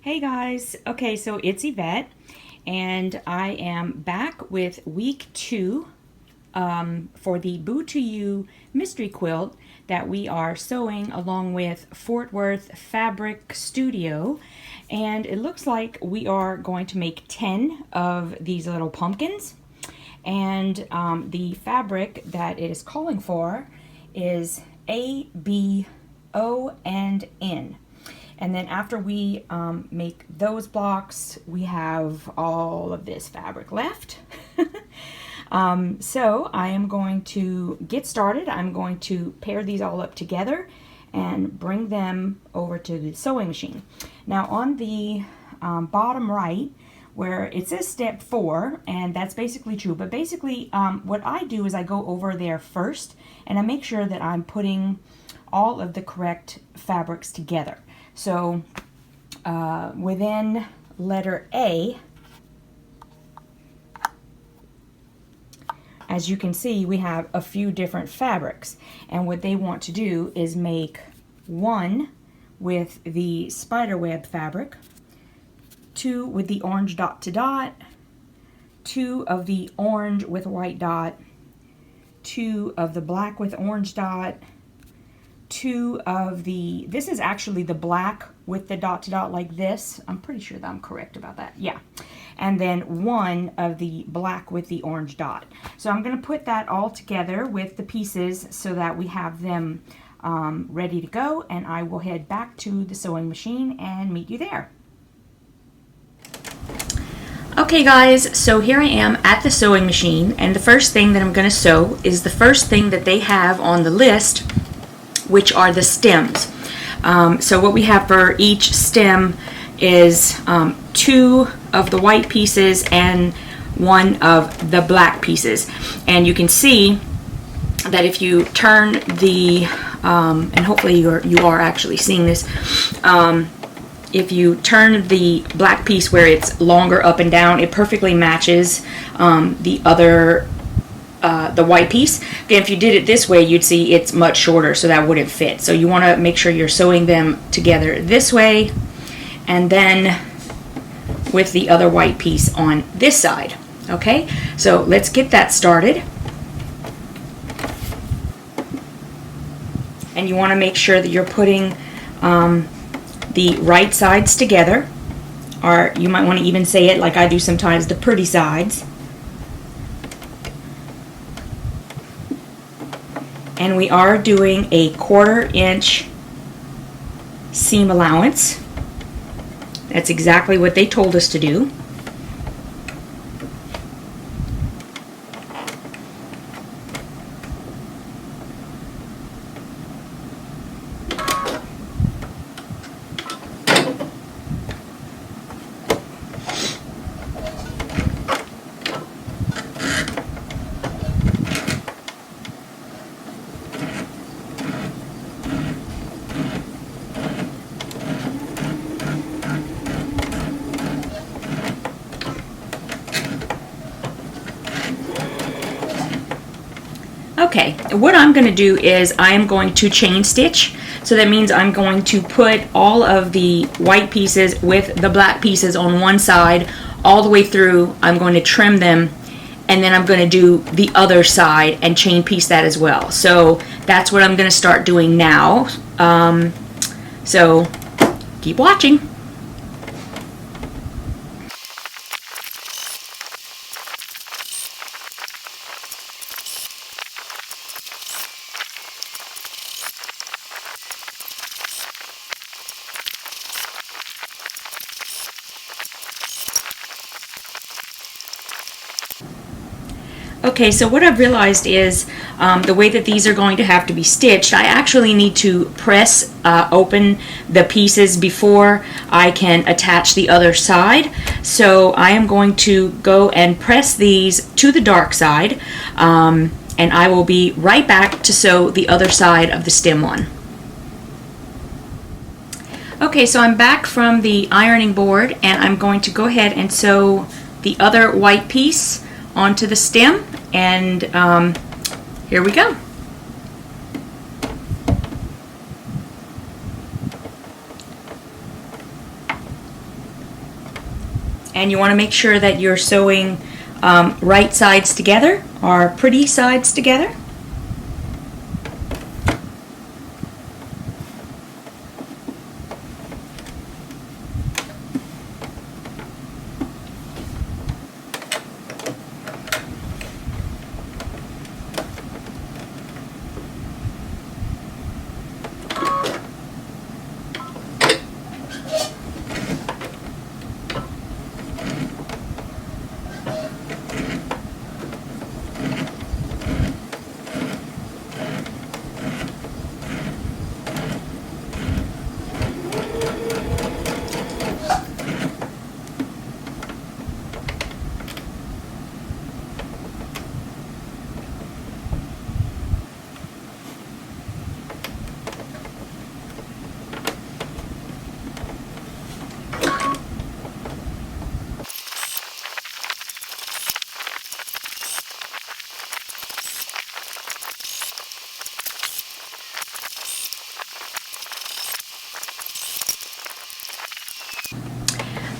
Hey guys, okay, so it's Yvette, and I am back with week 2 for the To You Mystery Quilt that we are sewing along with Fort Worth Fabric Studio. And it looks like we are going to make 10 of these little pumpkins. And the fabric that it is calling for is A, B, O, and N. And then after we make those blocks, we have all of this fabric left. So I am going to get started. I'm going to pair these all up together and bring them over to the sewing machine. Now on the bottom right, where it says step 4, and that's basically true, but basically what I do is I go over there first and I make sure that I'm putting all of the correct fabrics together. So within letter A, as you can see, we have a few different fabrics, and what they want to do is make one with the spiderweb fabric, 2 with the orange dot to dot, 2 of the orange with white dot, 2 of the black with orange dot, 2 of the, this is actually the black with the dot to dot like this. I'm pretty sure that I'm correct about that. Yeah. And then 1 of the black with the orange dot. So I'm going to put that all together with the pieces so that we have them ready to go, and I will head back to the sewing machine and meet you there. Okay guys, so here I am at the sewing machine, and the first thing that I'm going to sew is the first thing that they have on the list, which are the stems. So what we have for each stem is 2 of the white pieces and 1 of the black pieces. And you can see that if you turn the, and hopefully you are actually seeing this, if you turn the black piece where it's longer up and down, it perfectly matches the other the white piece. Again, if you did it this way, you'd see it's much shorter, so that wouldn't fit. So you want to make sure you're sewing them together this way, and then with the other white piece on this side. Okay, so let's get that started. And you want to make sure that you're putting the right sides together, or you might want to even say it like I do sometimes, the pretty sides. And we are doing a 1/4 inch seam allowance. That's exactly what they told us to do. Okay, what I'm going to do is I am going to chain stitch. So that means I'm going to put all of the white pieces with the black pieces on one side all the way through. I'm going to trim them, and then I'm going to do the other side and chain piece that as well. So that's what I'm going to start doing now. So keep watching. Okay, so what I've realized is the way that these are going to have to be stitched, I actually need to press open the pieces before I can attach the other side. So I am going to go and press these to the dark side, and I will be right back to sew the other side of the stem one. Okay, so I'm back from the ironing board, and I'm going to go ahead and sew the other white piece onto the stem, and here we go. And you want to make sure that you're sewing right sides together, or pretty sides together.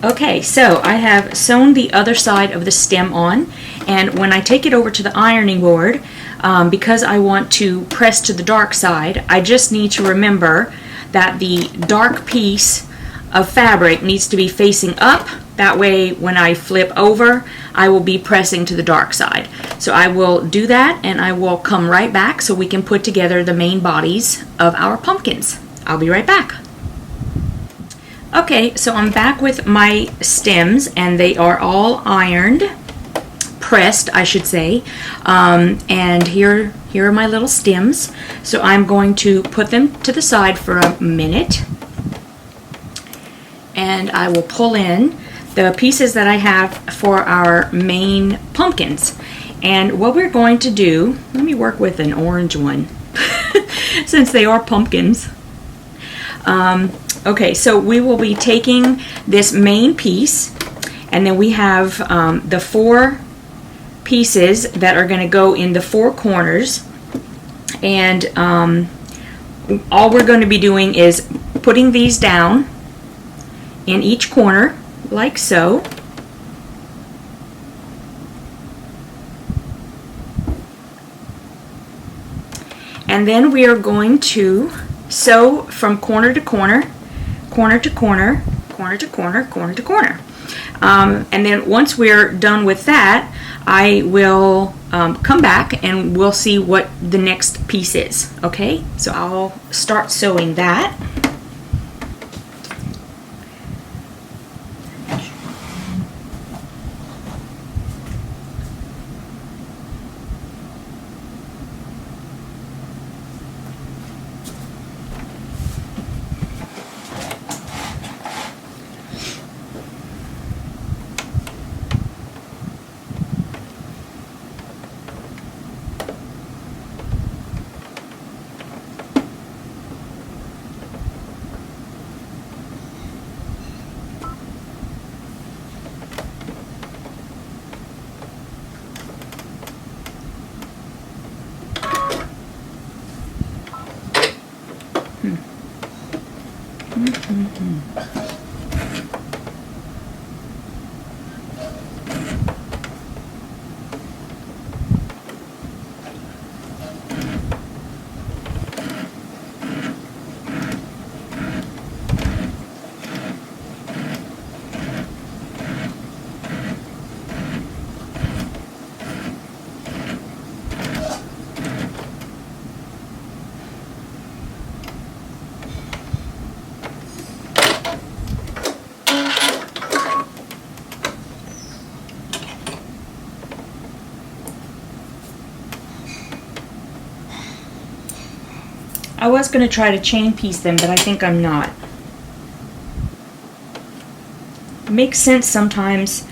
Okay, so I have sewn the other side of the stem on, and when I take it over to the ironing board, because I want to press to the dark side, I just need to remember that the dark piece of fabric needs to be facing up. That way when I flip over, I will be pressing to the dark side. So I will do that, and I will come right back so we can put together the main bodies of our pumpkins. I'll be right back. Okay, so I'm back with my stems, and they are all ironed, pressed I should say, and here are my little stems. So I'm going to put them to the side for a minute, and I will pull in the pieces that I have for our main pumpkins. And what we're going to do, let me work with an orange one since they are pumpkins. Okay, so we will be taking this main piece, and then we have the 4 pieces that are going to go in the 4 corners, and all we're going to be doing is putting these down in each corner like so. And then we are going to sew from corner to corner, corner to corner, corner to corner, corner to corner. And then once we're done with that, I will come back and we'll see what the next piece is. Okay, so I'll start sewing that. I was going to try to chain piece them, but I think I'm not. It makes sense sometimes,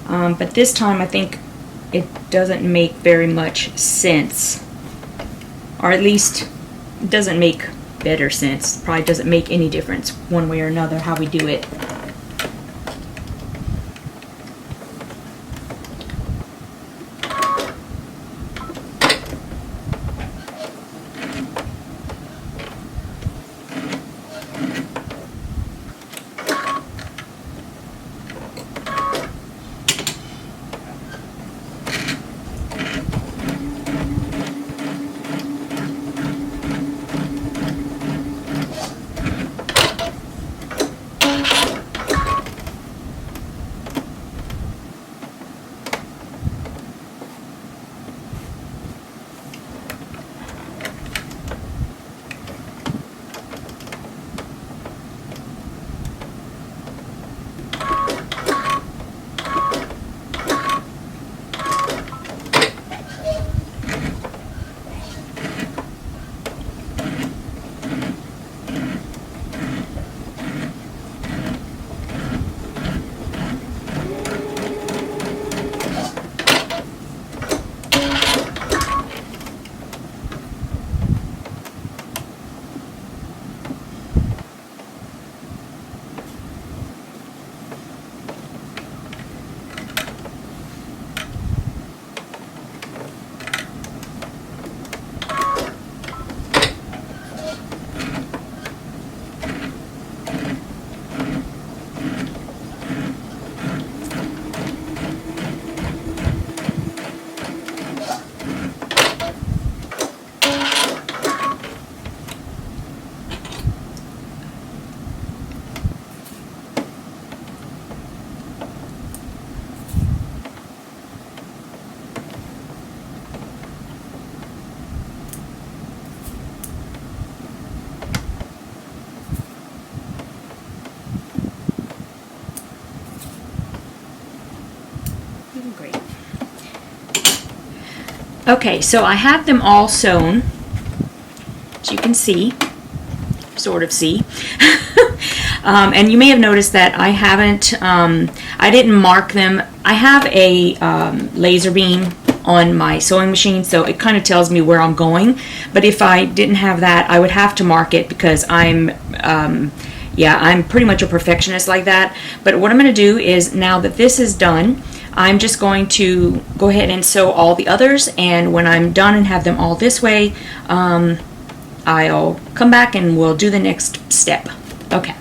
but this time I think it doesn't make very much sense. Or at least it doesn't make better sense. Probably doesn't make any difference one way or another how we do it. Okay, so I have them all sewn, as you can see, sort of see. And you may have noticed that I haven't, I didn't mark them. I have a laser beam on my sewing machine, so it kind of tells me where I'm going. But if I didn't have that, I would have to mark it because I'm pretty much a perfectionist like that. But what I'm going to do is, now that this is done, I'm just going to go ahead and sew all the others, and when I'm done and have them all this way, I'll come back and we'll do the next step. Okay.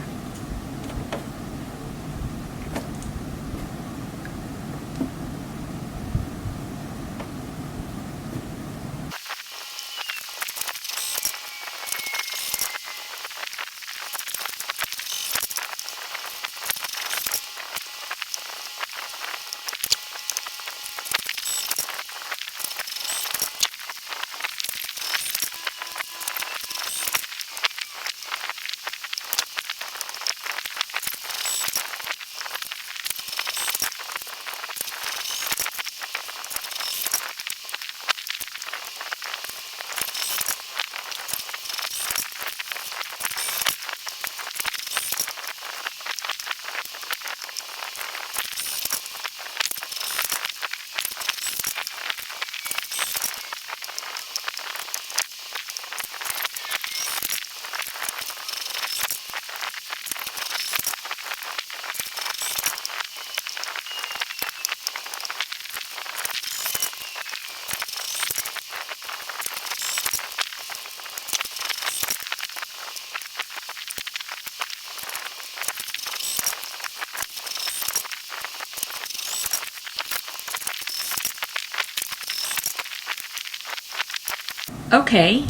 Okay,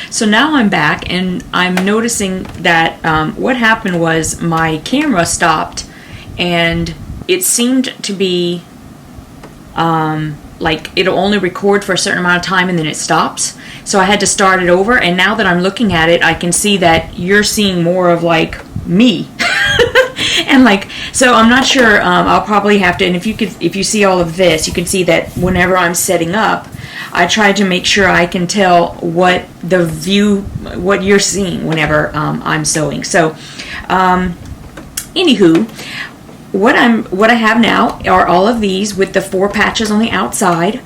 so now I'm back and I'm noticing that what happened was my camera stopped, and it seemed to be like it'll only record for a certain amount of time and then it stops. So I had to start it over, and now that I'm looking at it, I can see that you're seeing more of like me. And like, so I'm not sure, I'll probably have to, and if you see all of this, you can see that whenever I'm setting up, I try to make sure I can tell what you're seeing whenever I'm sewing. So, anywho, what I have now are all of these with the 4 patches on the outside.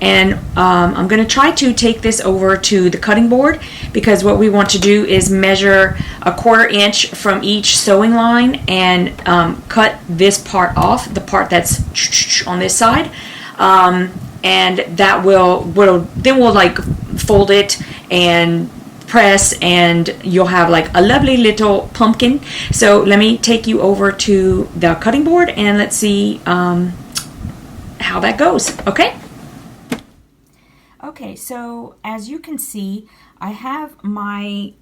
And I'm going to try to take this over to the cutting board, because what we want to do is measure 1/4 inch from each sewing line and cut this part off, the part that's on this side, and that then we'll like fold it and press, and you'll have like a lovely little pumpkin. So let me take you over to the cutting board and let's see how that goes. Okay. Okay, so as you can see, I have my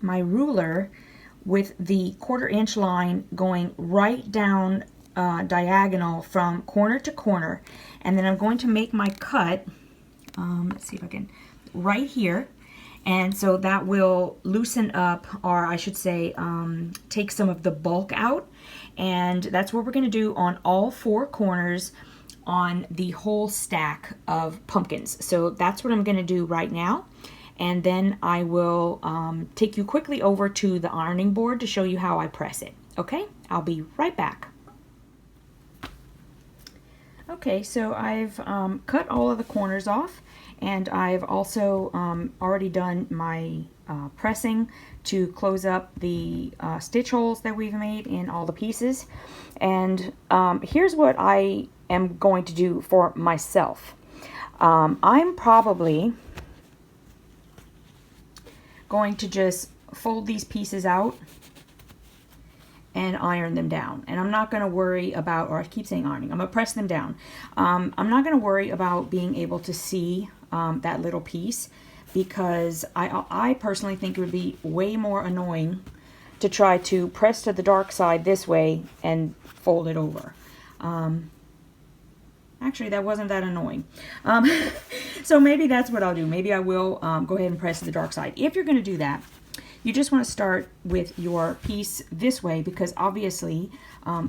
my ruler with the 1/4 inch line going right down diagonal from corner to corner, and then I'm going to make my cut. Let's see if I can, right here, and so that will loosen up, or I should say, take some of the bulk out, and that's what we're going to do on all 4 corners on the whole stack of pumpkins. So that's what I'm going to do right now, and then I will take you quickly over to the ironing board to show you how I press it. Okay, I'll be right back. Okay, so I've cut all of the corners off, and I've also already done my pressing to close up the stitch holes that we've made in all the pieces. And here's what I am going to do for myself. I'm probably going to just fold these pieces out and iron them down. And I'm not going to worry about, or I keep saying ironing, I'm going to press them down. I'm not going to worry about being able to see that little piece, because I personally think it would be way more annoying to try to press to the dark side this way and fold it over. Actually, that wasn't that annoying. So maybe that's what I'll do. Maybe I will go ahead and press to the dark side. If you're going to do that, you just want to start with your piece this way, because obviously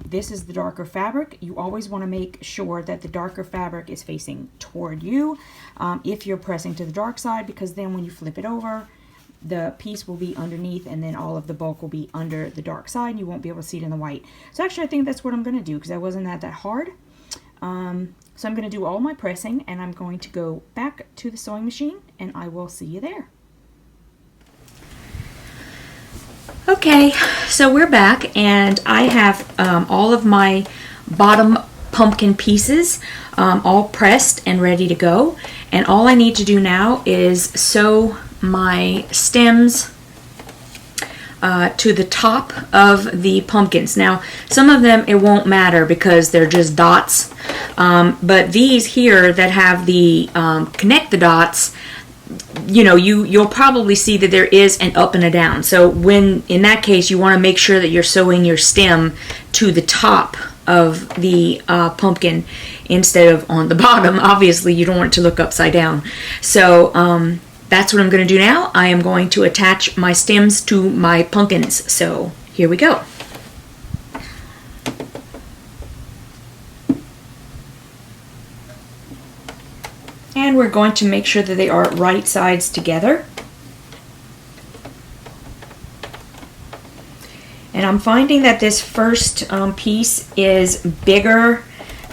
this is the darker fabric. You always want to make sure that the darker fabric is facing toward you if you're pressing to the dark side, because then when you flip it over, the piece will be underneath and then all of the bulk will be under the dark side and you won't be able to see it in the white. So actually I think that's what I'm going to do, because that wasn't that hard. So I'm going to do all my pressing and I'm going to go back to the sewing machine and I will see you there. Okay, so we're back and I have all of my bottom pumpkin pieces all pressed and ready to go, and all I need to do now is sew my stems to the top of the pumpkins. Now some of them it won't matter because they're just dots, but these here that have the connect the dots, you know, you'll probably see that there is an up and a down. So when in that case you want to make sure that you're sewing your stem to the top of the pumpkin instead of on the bottom. Obviously you don't want it to look upside down. So that's what I'm going to do now. I am going to attach my stems to my pumpkins. So here we go. And we're going to make sure that they are right sides together. And I'm finding that this first piece is bigger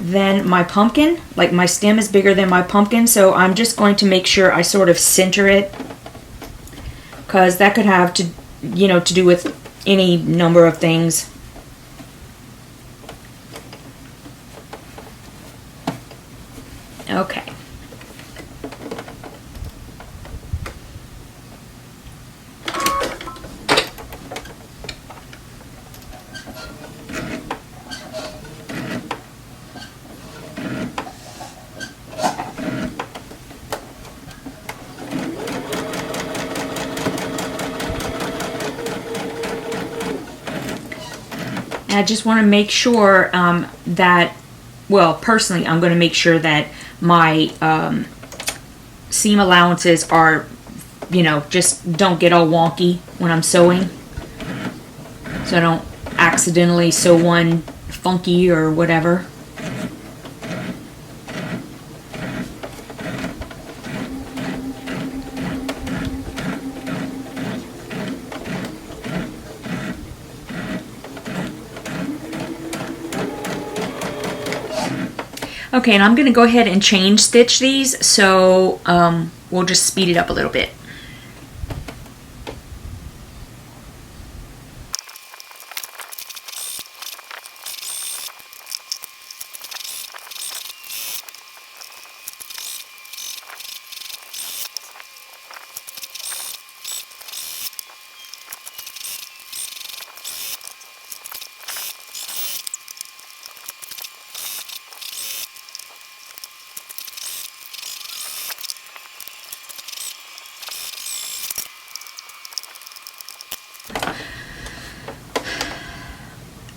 than my pumpkin. Like my stem is bigger than my pumpkin, so I'm just going to make sure I sort of center it, because that could have to, you know, to do with any number of things. Okay. I just want to make sure that, well, personally, I'm going to make sure that my seam allowances are, you know, just don't get all wonky when I'm sewing. So I don't accidentally sew one funky or whatever. Okay, and I'm going to go ahead and change stitch these, so we'll just speed it up a little bit.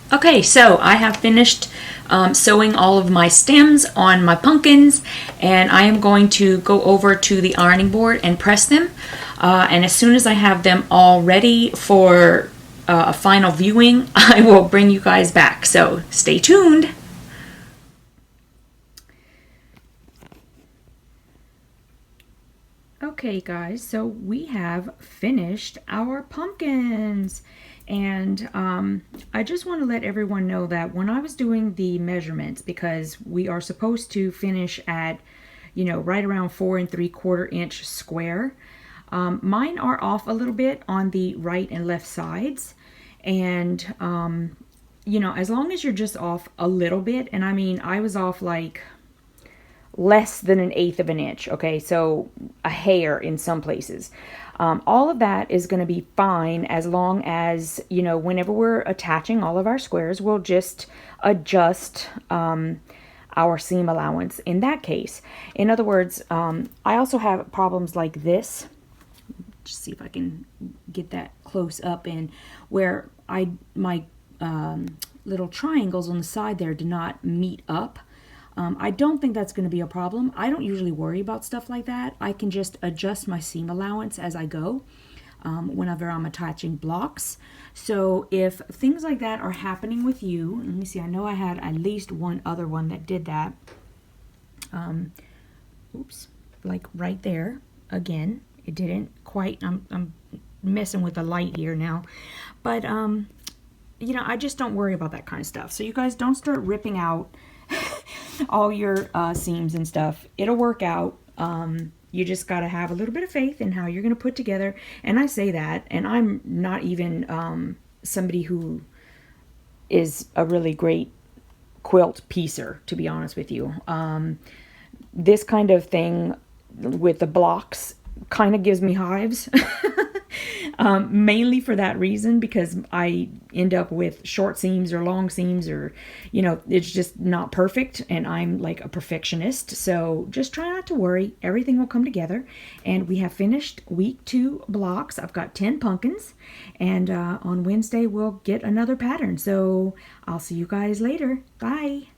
Okay, so I have finished sewing all of my stems on my pumpkins, and I am going to go over to the ironing board and press them. And as soon as I have them all ready for a final viewing, I will bring you guys back. So stay tuned. Okay guys, so we have finished our pumpkins, and I just want to let everyone know that when I was doing the measurements, because we are supposed to finish at, you know, right around 4 3/4 inch square, mine are off a little bit on the right and left sides, and you know, as long as you're just off a little bit, and I mean I was off like less than 1/8 of an inch, okay, so a hair in some places. All of that is going to be fine, as long as, you know, whenever we're attaching all of our squares, we'll just adjust our seam allowance in that case. In other words, I also have problems like this. Just see if I can get that close up, and where my little triangles on the side there do not meet up. I don't think that's going to be a problem. I don't usually worry about stuff like that. I can just adjust my seam allowance as I go. whenever I'm attaching blocks. So if things like that are happening with you, let me see, I know I had at least one other one that did that. Oops, like right there. Again, it didn't quite, I'm messing with the light here now. But, you know, I just don't worry about that kind of stuff. So you guys don't start ripping out all your seams and stuff. It'll work out. You just got to have a little bit of faith in how you're going to put together. And I say that, and I'm not even somebody who is a really great quilt piecer, to be honest with you. This kind of thing with the blocks kind of gives me hives. Mainly for that reason, because I end up with short seams or long seams, or, you know, it's just not perfect, and I'm like a perfectionist. So just try not to worry. Everything will come together. And we have finished week 2 blocks. I've got 10 pumpkins, and on Wednesday we'll get another pattern. So I'll see you guys later. Bye.